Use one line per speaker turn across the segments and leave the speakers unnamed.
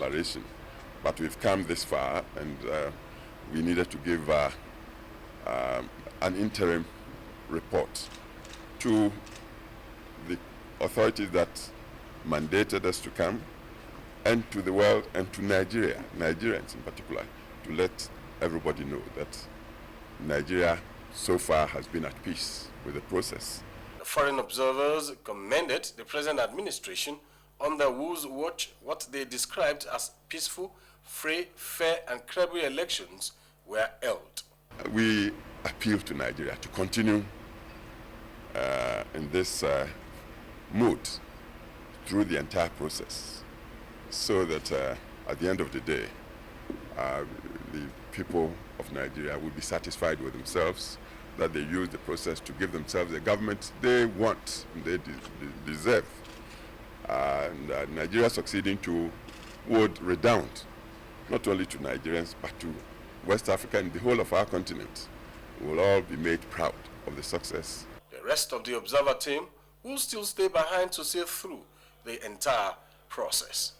declaration. But we've come this far, and we needed to give an interim report to the authorities that mandated us to come, and to the world, and to Nigeria, Nigerians in particular, to let everybody know that Nigeria so far has been at peace with the process.
The foreign observers commended the present administration on the whose watch what they described as peaceful, free, fair and credible elections were held.
We appeal to Nigeria to continue in this mood through the entire process, so that at the end of the day, the people of Nigeria will be satisfied with themselves, that they use the process to give themselves the government they want, they deserve. And Nigeria succeeding to would redound not only to Nigerians but to West Africa and the whole of our continent. We will all be made proud of the success.
The rest of the observer team will still stay behind to see through the entire process.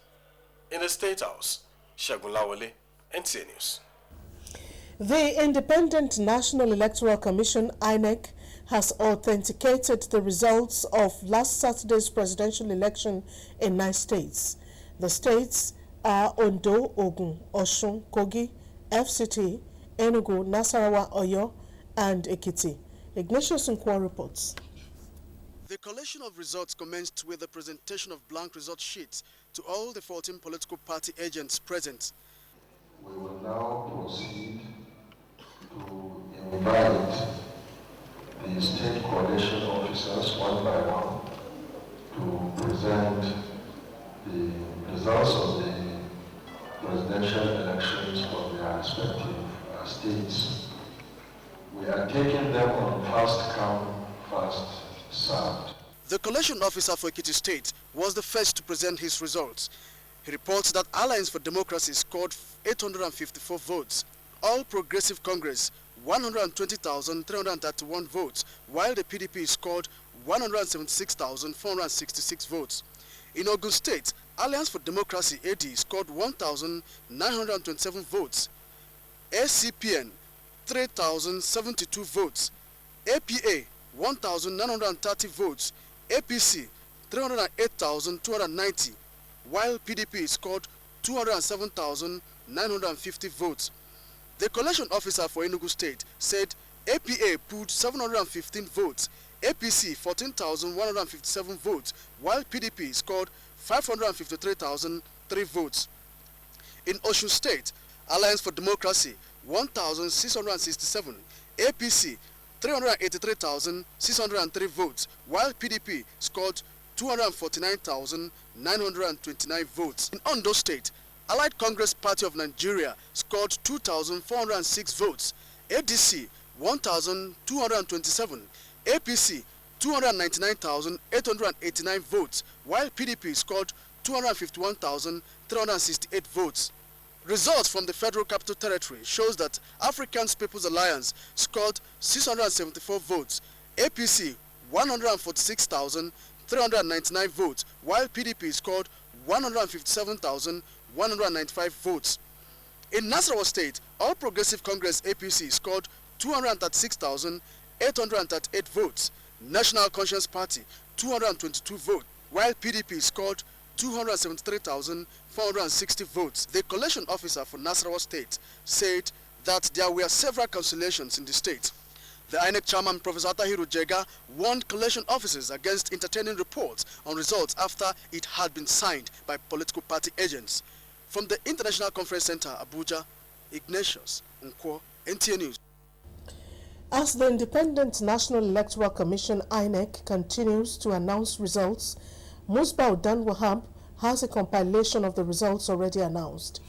In the State House, Segun Lawale, NTA News.
The Independent National Electoral Commission, INEC, has authenticated the results of last Saturday's presidential election in 9 states. The states are Ondo, Ogun, Osun, Kogi, FCT, Enugu, Nasarawa, Oyo, and Ekiti. Ignatius Nkwo reports.
The collation of results commenced with the presentation of blank result sheets to all the 14 political party agents present.
We will now proceed to invite the state coalition officers one by one to present the results of the presidential elections for their respective states. We are taking them on first come, first served.
The collation officer for Ekiti State was the first to present his results. He reports that Alliance for Democracy scored 854 votes, All Progressive Congress 120,331 votes, while the PDP scored 176,466 votes. In Ogun State, Alliance for Democracy AD scored 1,927 votes, ACPN 3,072 votes, APA 1,930 votes, APC 308,290, while PDP scored 207,950 votes. The collection officer for Enugu State said APA pulled 715 votes, APC 14,157 votes, while PDP scored 553,003 votes. In Osun State, Alliance for Democracy 1,667, APC 383,603 votes, while PDP scored 249,929 votes. In Ondo State, Allied Congress Party of Nigeria scored 2,406 votes, ADC 1,227, APC 299,889 votes, while PDP scored 251,368 votes. Results from the Federal Capital Territory shows that African People's Alliance scored 674 votes, APC 146,399 votes, while PDP scored 157,195 votes. In Nasarawa State, All Progressive Congress APC scored 236,838 votes, National Conscience Party 222 votes, while PDP scored 273,460 votes. The collation officer for Nasarawa State said that there were several cancellations in the state. The INEC chairman, Professor Atahiru Jega, warned collation officers against entertaining reports on results after it had been signed by political party agents. From the International Conference Center, Abuja, Ignatius Nkwo, NTA News.
As the Independent National Electoral Commission, INEC, continues to announce results, Musbah Dan Wahab has a compilation of the results already announced.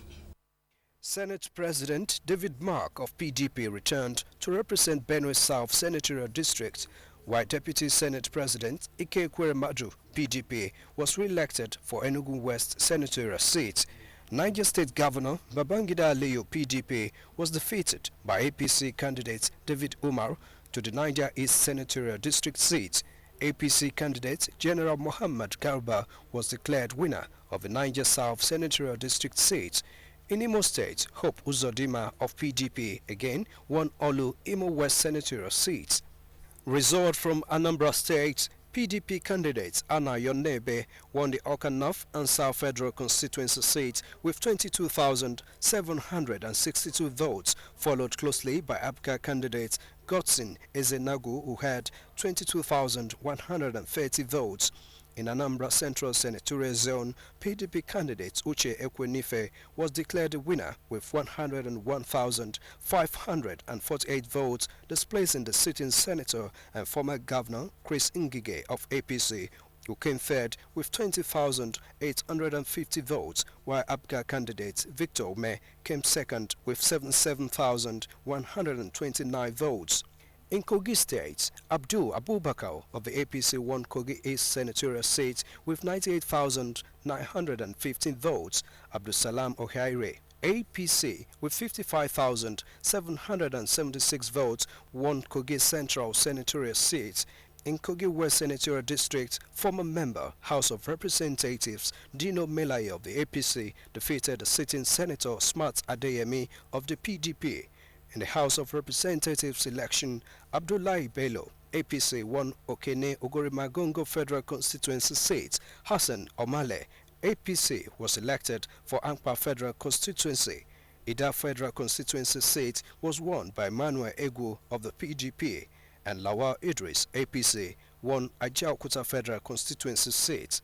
Senate President David Mark of PDP returned to represent Benue South Senatorial District, while Deputy Senate President Ike Ekweremadu, PDP, was re-elected for Enugu West Senatorial seat. Niger State Governor Babangida Aliyu, PDP, was defeated by APC candidate David Umar to the Niger East Senatorial District seat. APC candidate General Muhammad Garba was declared winner of the Niger South Senatorial District seat. In Imo State, Hope Uzodinma of PDP again won Olu Imo West Senatorial seat. Result from Anambra State, PDP candidate Anna Yonebe won the Awka North and South Federal Constituency seat with 22,762 votes, followed closely by APGA candidate Godson Ezenagu, who had 22,130 votes. In Anambra Central Senatorial Zone, PDP candidate Uche Ekwenife was declared the winner with 101,548 votes, displacing the sitting senator and former governor Chris Ngige of APC, who came third with 20,850 votes, while APGA candidate Victor Ome came second with 77,129 votes. In Kogi State, Abdul Abubakar of the APC won Kogi East Senatorial seat with 98,915 votes. Abdul Salam Ohaire, APC, with 55,776 votes, won Kogi Central Senatorial seat. In Kogi West Senatorial District, former member, House of Representatives Dino Melaye of the APC defeated the sitting Senator Smart Adeyemi of the PDP. In the House of Representatives election, Abdullahi Bello, APC, won Okene Ogorimagongo Federal Constituency seat. Hassan Omale, APC, was elected for Ankpa Federal Constituency. Ida Federal Constituency seat was won by Manuel Egu of the PDP, and Lawal Idris, APC, won Ajaokuta Federal Constituency seat.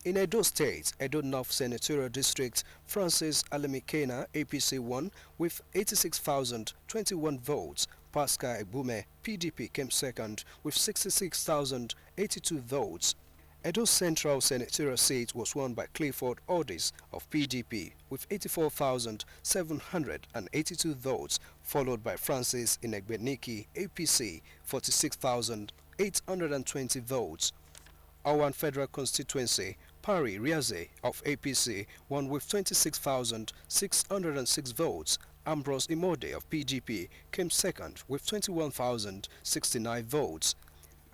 In Edo State, Edo North Senatorial District, Francis Alemikena, APC, won with 86,021 votes. Pascal Egbume, PDP, came second with 66,082 votes. Edo Central Senatorial seat was won by Clifford Ordis of PDP with 84,782 votes, followed by Francis Inegbeniki, APC, 46,820 votes. Owan Federal Constituency, Pari Riaze of APC won with 26,606 votes. Ambrose Imode of PDP came second with 21,069 votes.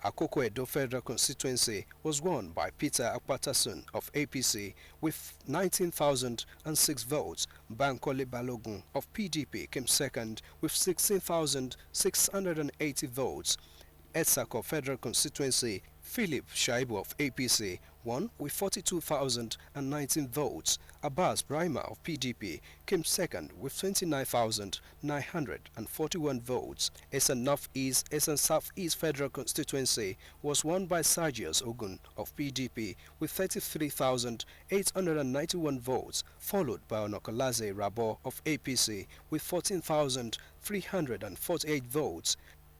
Akoko Edo Federal Constituency was won by Peter Akpatasun of APC with 19,006 votes. Bankole Balogun of PDP came second with 16,680 votes. Etsako Federal Constituency, Philip Shaibu of APC won with 42,019 votes. Abbas Brahima of PDP came second with 29,941 votes. Esan Northeast, Esan Southeast Federal Constituency was won by Sergius Ogun of PDP with 33,891 votes, followed by Onokolaze Rabo of APC with 14,348 votes.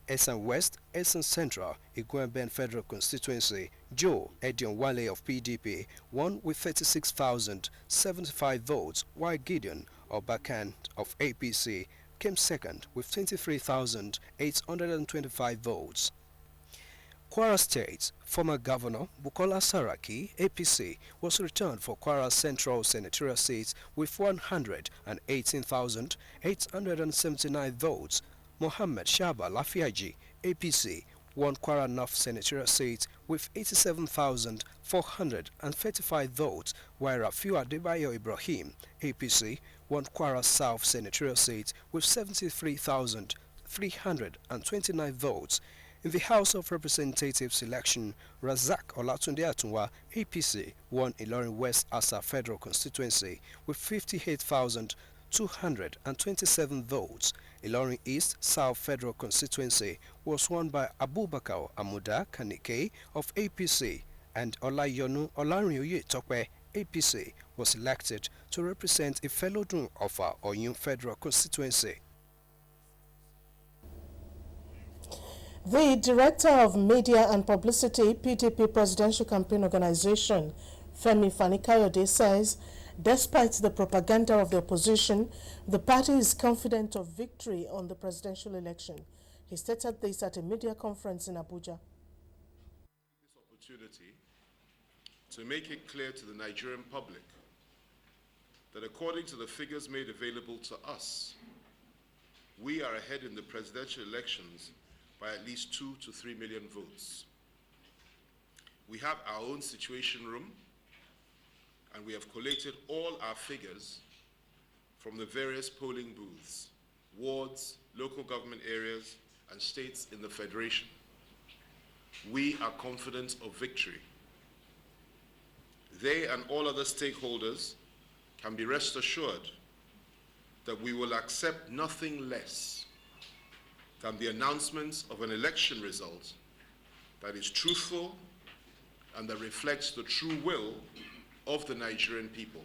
Esan West, Esan Central, Iguamben Federal Constituency, Joe Edion Wale of PDP won with 36,075 votes, while Gideon Obakan of APC came second with 23,825 votes. Kwara State, former Governor Bukola Saraki, APC, was returned for Kwara Central Senatorial seat with 118,879 votes. Mohammed Shaba Lafiaji, APC, won Kwara North Senatorial seat with 87,435 votes, while Rafiu Adebayo Ibrahim, APC, won Kwara South Senatorial seat with 73,329 votes. In the House of Representatives election, Razak Olatunde Atunwa, APC, won Ilorin West Asa Federal Constituency with 58,227 votes. Ilorin East South Federal Constituency was won by Abubakar Amuda Kanike of APC, and Olayonu Olarinyoye Tokwe, APC, was elected to represent Ifelodun of Oyun Federal Constituency.
The Director of Media and Publicity, PDP Presidential Campaign Organization, Femi Fani-Kayode, says despite the propaganda of the opposition, the party is confident of victory on the presidential election. He stated this at a media conference in Abuja.
This opportunity to make it clear to the Nigerian public that according to the figures made available to us, we are ahead in the presidential elections by at least 2 to 3 million votes. We have our own situation room and we have collated all our figures from the various polling booths, wards, local government areas, and states in the Federation. We are confident of victory. They and all other stakeholders can be rest assured that we will accept nothing less than the announcement of an election result that is truthful and that reflects the true will of the Nigerian people.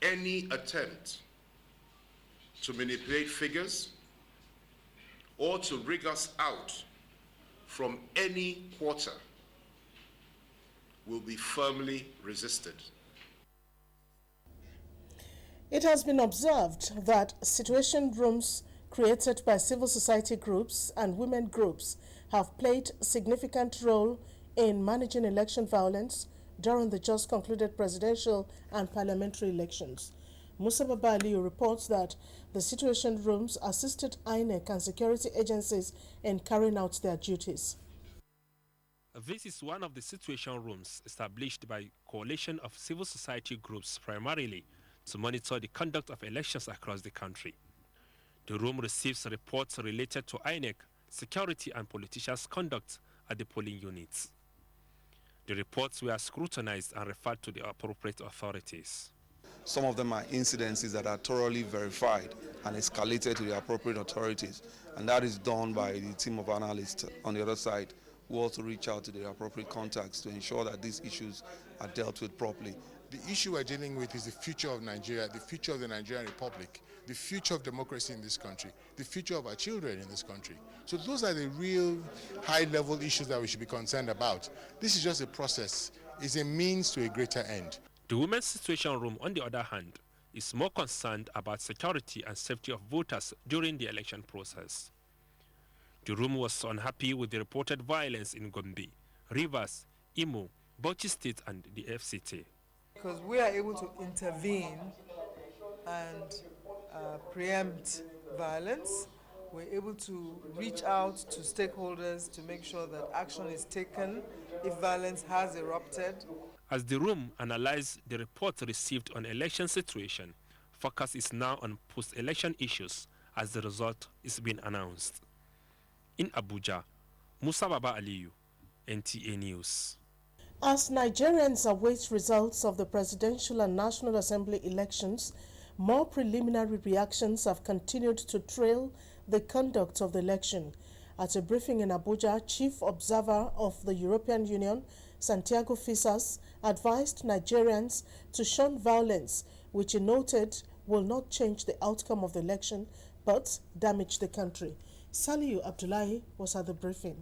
Any attempt to manipulate figures or to rig us out from any quarter will be firmly resisted.
It has been observed that situation rooms created by civil society groups and women groups have played a significant role in managing election violence during the just concluded presidential and parliamentary elections. Musa Babaliu reports that the situation rooms assisted INEC and security agencies in carrying out their duties.
This is one of the situation rooms established by a coalition of civil society groups primarily to monitor the conduct of elections across the country. The room receives reports related to INEC, security and politicians' conduct at the polling units. The reports were scrutinized and referred to the appropriate authorities.
Some of them are incidences that are thoroughly verified and escalated to the appropriate authorities, and that is done by the team of analysts on the other side, who also reach out to the appropriate contacts to ensure that these issues are dealt with properly.
The issue we're dealing with is the future of Nigeria, the future of the Nigerian Republic, the future of democracy in this country, the future of our children in this country. So those are the real high-level issues that we should be concerned about. This is just a process. It's a means to a greater end.
The Women's Situation Room, on the other hand, is more concerned about security and safety of voters during the election process. The room was unhappy with the reported violence in Gombe, Rivers, Imo, Bauchi State and the FCT.
Because we are able to intervene and preempt violence, we're able to reach out to stakeholders to make sure that action is taken if violence has erupted.
As the room analyzed the report received on election situation, focus is now on post-election issues as the result is being announced. In Abuja, Musa Baba Aliyu, NTA News.
As Nigerians await results of the presidential and National Assembly elections, more preliminary reactions have continued to trail the conduct of the election. At a briefing in Abuja, Chief Observer of the European Union, Santiago Fisas, advised Nigerians to shun violence, which he noted will not change the outcome of the election but damage the country. Saliu Abdullahi was at the briefing.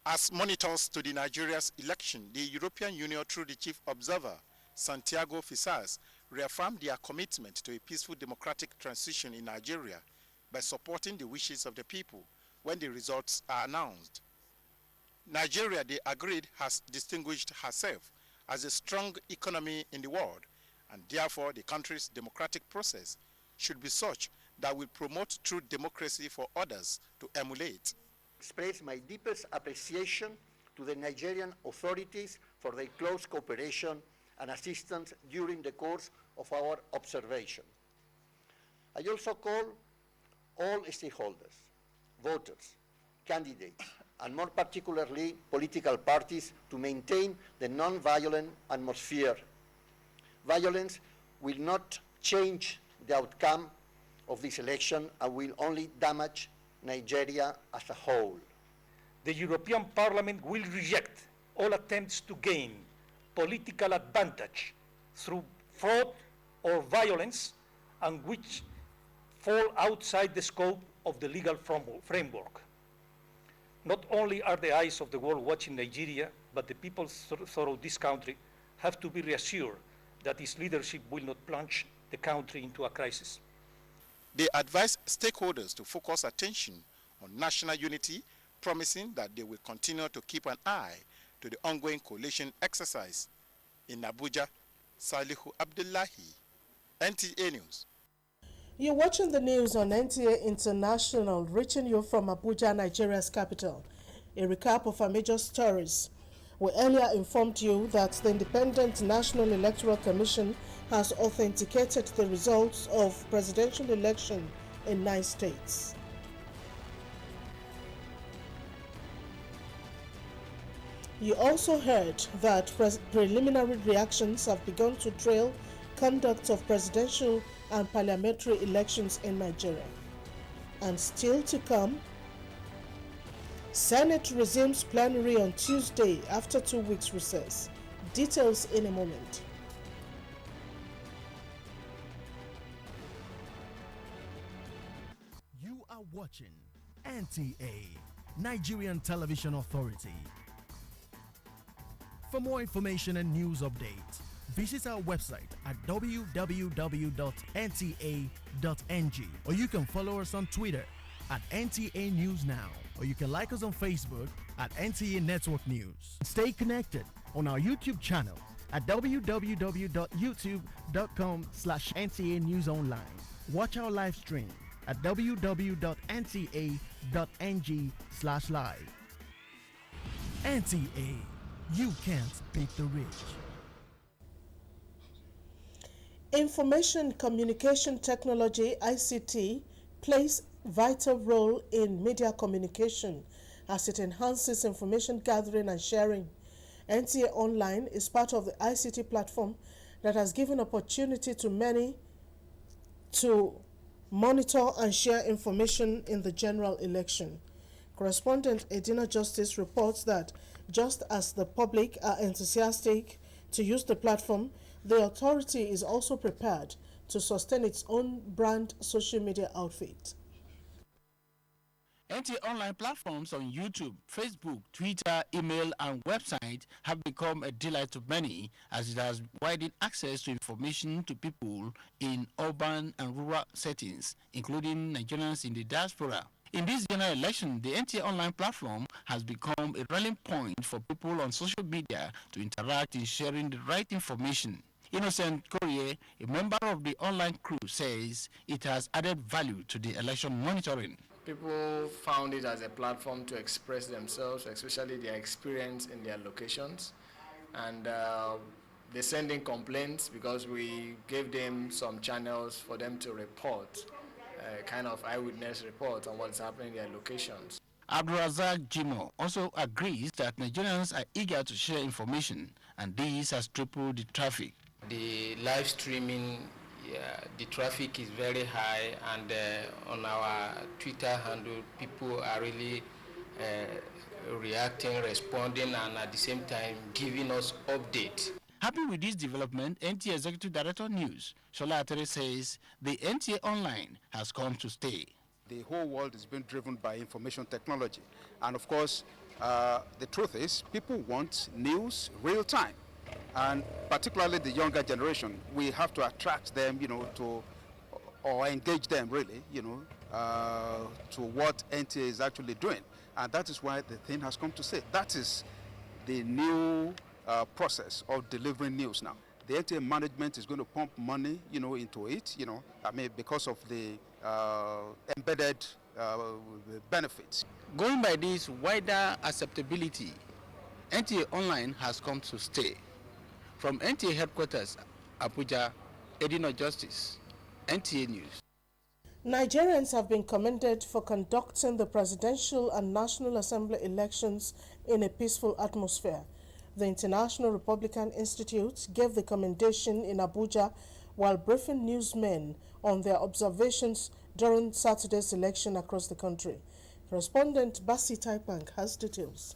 As monitors to the Nigeria's election, the European Union, through the Chief Observer, Santiago Fisas, reaffirmed their commitment to a peaceful democratic transition in Nigeria by supporting the wishes of the people when the results are announced. Nigeria, they agreed, has distinguished herself as a strong economy in the world, and therefore the country's democratic process should be such that will promote true democracy for others to emulate.
Express my deepest appreciation to the Nigerian authorities for their close cooperation and assistance during the course of our observation. I also call all stakeholders, voters, candidates, and more particularly political parties to maintain the non-violent atmosphere. Violence will not change the outcome of this election and will only damage Nigeria as a whole.
The European Parliament will reject all attempts to gain political advantage through fraud or violence and which fall outside the scope of the legal framework. Not only are the eyes of the world watching Nigeria, but the people throughout this country have to be reassured that its leadership will not plunge the country into a crisis.
They advised stakeholders to focus attention on national unity, promising that they will continue to keep an eye to the ongoing coalition exercise. In Abuja, Salihu Abdullahi, NTA News.
You're watching the news on NTA International, reaching you from Abuja, Nigeria's capital. A recap of our major stories. We earlier informed you that the Independent National Electoral Commission has authenticated the results of presidential election in 9 states. You also heard that preliminary reactions have begun to trail conduct of presidential and parliamentary elections in Nigeria. And still to come, Senate resumes plenary on Tuesday after 2 weeks recess. Details in a moment.
You are watching NTA, Nigerian Television Authority. For more information and news updates, visit our website at www.nta.ng, or you can follow us on Twitter at NTA News Now, or you can like us on Facebook at NTA Network News. Stay connected on our YouTube channel at www.youtube.com/NTA News Online. Watch our live stream at www.nta.ng/live. NTA, you can't beat the rich.
Information Communication Technology (ICT) plays vital role in media communication as it enhances information gathering and sharing. NTA Online is part of the ICT platform that has given opportunity to many to monitor and share information in the general election. Correspondent Edina Justice reports that just as the public are enthusiastic to use the platform, the authority is also prepared to sustain its own brand social media outfit.
NTA online platforms on YouTube, Facebook, Twitter, email, and website have become a delight to many as it has widened access to information to people in urban and rural settings, including Nigerians in the diaspora. In this general election, the NTA online platform has become a rallying point for people on social media to interact in sharing the right information. Innocent Courier, a member of the online crew, says it has added value to the election monitoring.
People found it as a platform to express themselves, especially their experience in their locations. And they send in complaints because we gave them some channels for them to report, kind of eyewitness report on what's happening in their locations.
Abdurazak Jimo also agrees that Nigerians are eager to share information, and this has tripled the traffic.
The live streaming, the traffic is very high, and on our Twitter handle, people are really reacting, responding, and at the same time giving us updates.
Happy with this development, NTA Executive Director News, Shola Atere, says the NTA Online has come to stay.
The whole world is being driven by information technology. And of course, the truth is, people want news real time. And particularly the younger generation, we have to attract them, or engage them really, to what NTA is actually doing. And that is why the thing has come to stay. That is the new process of delivering news now. The NTA management is going to pump money, into it, because of the embedded benefits.
Going by this wider acceptability, NTA Online has come to stay. From NTA headquarters, Abuja, Edina Justice, NTA News.
Nigerians have been commended for conducting the presidential and National Assembly elections in a peaceful atmosphere. The International Republican Institute gave the commendation in Abuja while briefing newsmen on their observations during Saturday's election across the country. Correspondent Basi Taipang has details.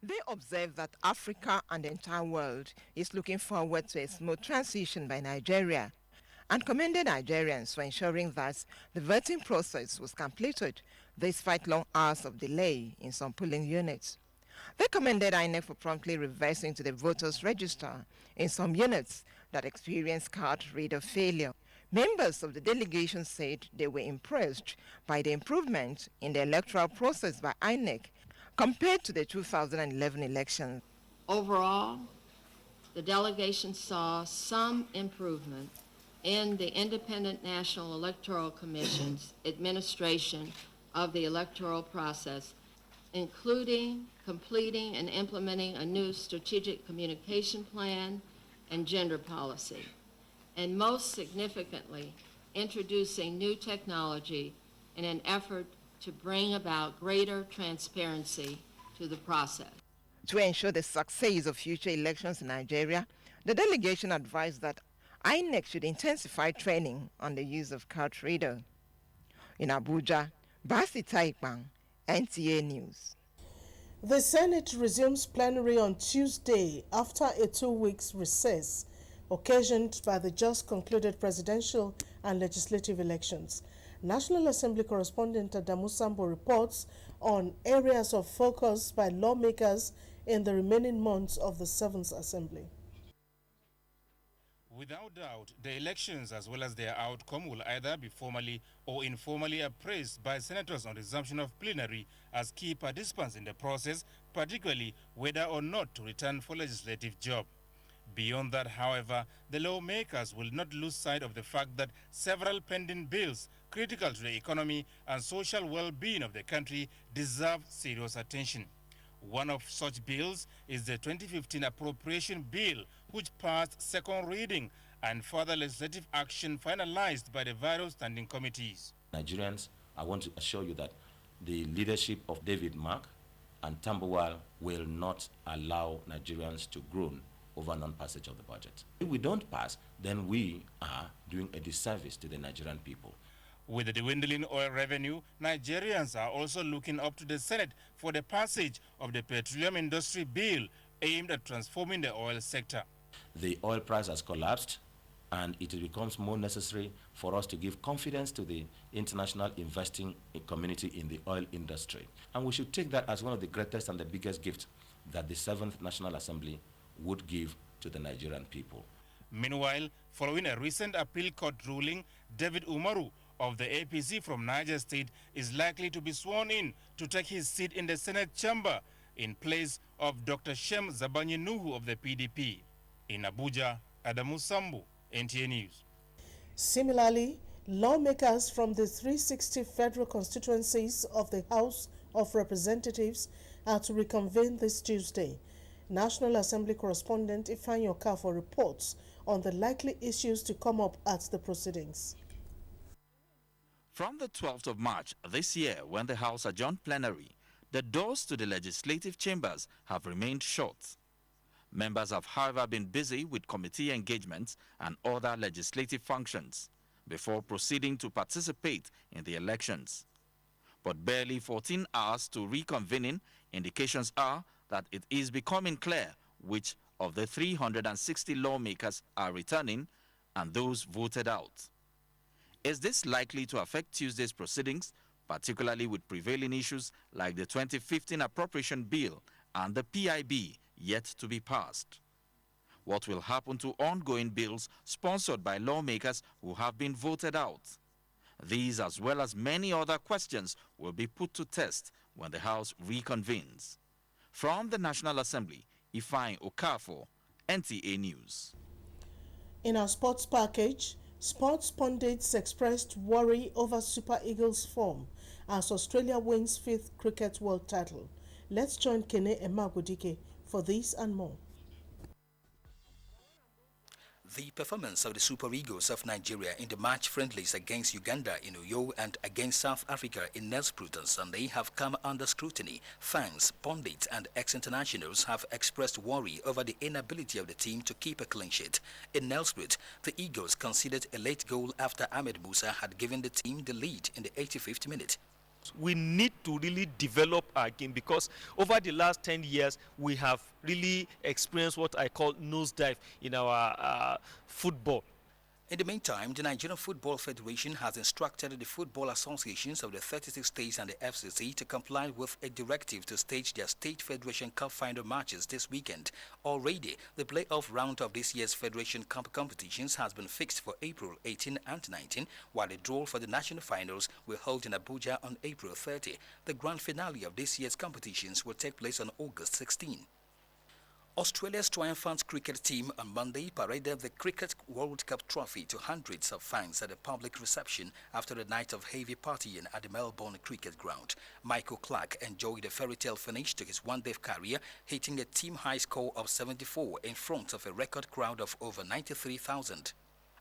They observed that Africa and the entire world is looking forward to a smooth transition by Nigeria and commended Nigerians for ensuring that the voting process was completed despite long hours of delay in some polling units. They commended INEC for promptly reversing to the voters' register in some units that experienced card reader failure. Members of the delegation said they were impressed by the improvement in the electoral process by INEC compared to the 2011 election.
Overall, the delegation saw some improvement in the Independent National Electoral Commission's administration of the electoral process including completing and implementing a new strategic communication plan and gender policy, and most significantly, introducing new technology in an effort to bring about greater transparency to the process.
To ensure the success of future elections in Nigeria, the delegation advised that INEC should intensify training on the use of card reader. In Abuja, Basi Taipang, NTA News.
The Senate resumes plenary on Tuesday after a 2-week recess occasioned by the just concluded presidential and legislative elections. National Assembly correspondent Adamu Sambo reports on areas of focus by lawmakers in the remaining months of the 7th Assembly.
Without doubt, the elections as well as their outcome will either be formally or informally appraised by senators on resumption of plenary as key participants in the process, particularly whether or not to return for legislative job. Beyond that, however, the lawmakers will not lose sight of the fact that several pending bills critical to the economy and social well-being of the country deserve serious attention. One of such bills is the 2015 Appropriation Bill, which passed second reading and further legislative action finalized by the various standing committees.
Nigerians, I want to assure you that the leadership of David Mark and Tambuwal will not allow Nigerians to groan over non-passage of the budget. If we don't pass, then we are doing a disservice to the Nigerian people.
With the dwindling oil revenue, Nigerians are also looking up to the Senate for the passage of the Petroleum Industry Bill aimed at transforming the oil sector.
The oil price has collapsed, and it becomes more necessary for us to give confidence to the international investing community in the oil industry. And we should take that as one of the greatest and the biggest gifts that the 7th National Assembly would give to the Nigerian people.
Meanwhile, following a recent appeal court ruling, David Umaru of the APC from Niger State is likely to be sworn in to take his seat in the Senate chamber in place of Dr. Shem Zabanyi Nuhu of the PDP. In Abuja, Adamu Sambu, NTA News.
Similarly, lawmakers from the 360 federal constituencies of the House of Representatives are to reconvene this Tuesday. National Assembly correspondent Ifeanyi Okafor reports on the likely issues to come up at the proceedings.
From the 12th of March this year, when the House adjourned plenary, the doors to the legislative chambers have remained shut. Members have, however, been busy with committee engagements and other legislative functions before proceeding to participate in the elections. But barely 14 hours to reconvening, indications are that it is becoming clear which of the 360 lawmakers are returning and those voted out. Is this likely to affect Tuesday's proceedings, particularly with prevailing issues like the 2015 Appropriation Bill and the PIB yet to be passed? What will happen to ongoing bills sponsored by lawmakers who have been voted out? These, as well as many other questions, will be put to test when the House reconvenes. From the National Assembly, Ifeanyi Okafor, NTA News.
In our sports package, sports pundits expressed worry over Super Eagles' form as Australia wins 5th Cricket World title. Let's join Kene Emagudike for this and more.
The performance of the Super Eagles of Nigeria in the match friendlies against Uganda in Uyo and against South Africa in Nelspruit on Sunday have come under scrutiny. Fans, pundits and ex-internationals have expressed worry over the inability of the team to keep a clean sheet. In Nelspruit, the Eagles conceded a late goal after Ahmed Musa had given the team the lead in the 85th minute.
We need to really develop our game because over the last 10 years we have really experienced what I call nosedive in our football.
In the meantime, the Nigerian Football Federation has instructed the football associations of the 36 states and the FCC to comply with a directive to stage their State Federation Cup final matches this weekend. Already, the playoff round of this year's Federation Cup competitions has been fixed for April 18 and 19, while the draw for the national finals will hold in Abuja on April 30. The grand finale of this year's competitions will take place on August 16. Australia's triumphant cricket team on Monday paraded the Cricket World Cup trophy to hundreds of fans at a public reception after a night of heavy partying at the Melbourne Cricket Ground. Michael Clarke enjoyed a fairy tale finish to his one-day career, hitting a team-high score of 74 in front of a record crowd of over 93,000.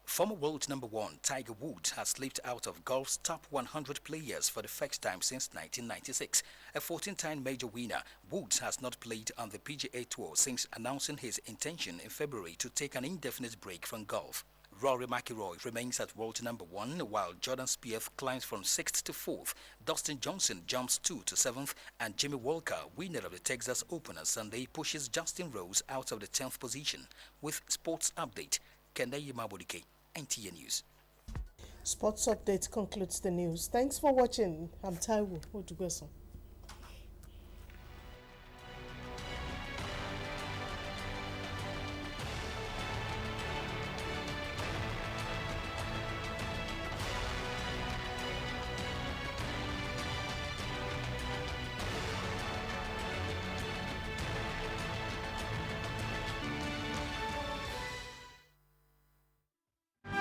Former world number one Tiger Woods has slipped out of golf's top 100 players for the first time since 1996. A 14-time major winner, Woods has not played on the PGA Tour since announcing his intention in February to take an indefinite break from golf. Rory McIlroy remains at world number one, while Jordan Spieth climbs from 6th to 4th. Dustin Johnson jumps 2 to 7th, and Jimmy Walker, winner of the Texas Open on Sunday, pushes Justin Rose out of the 10th position. With Sports Update, Kendayi Mabodike, NTA News.
Sports Update concludes the news. Thanks for watching. I'm Taiwo Odugweson.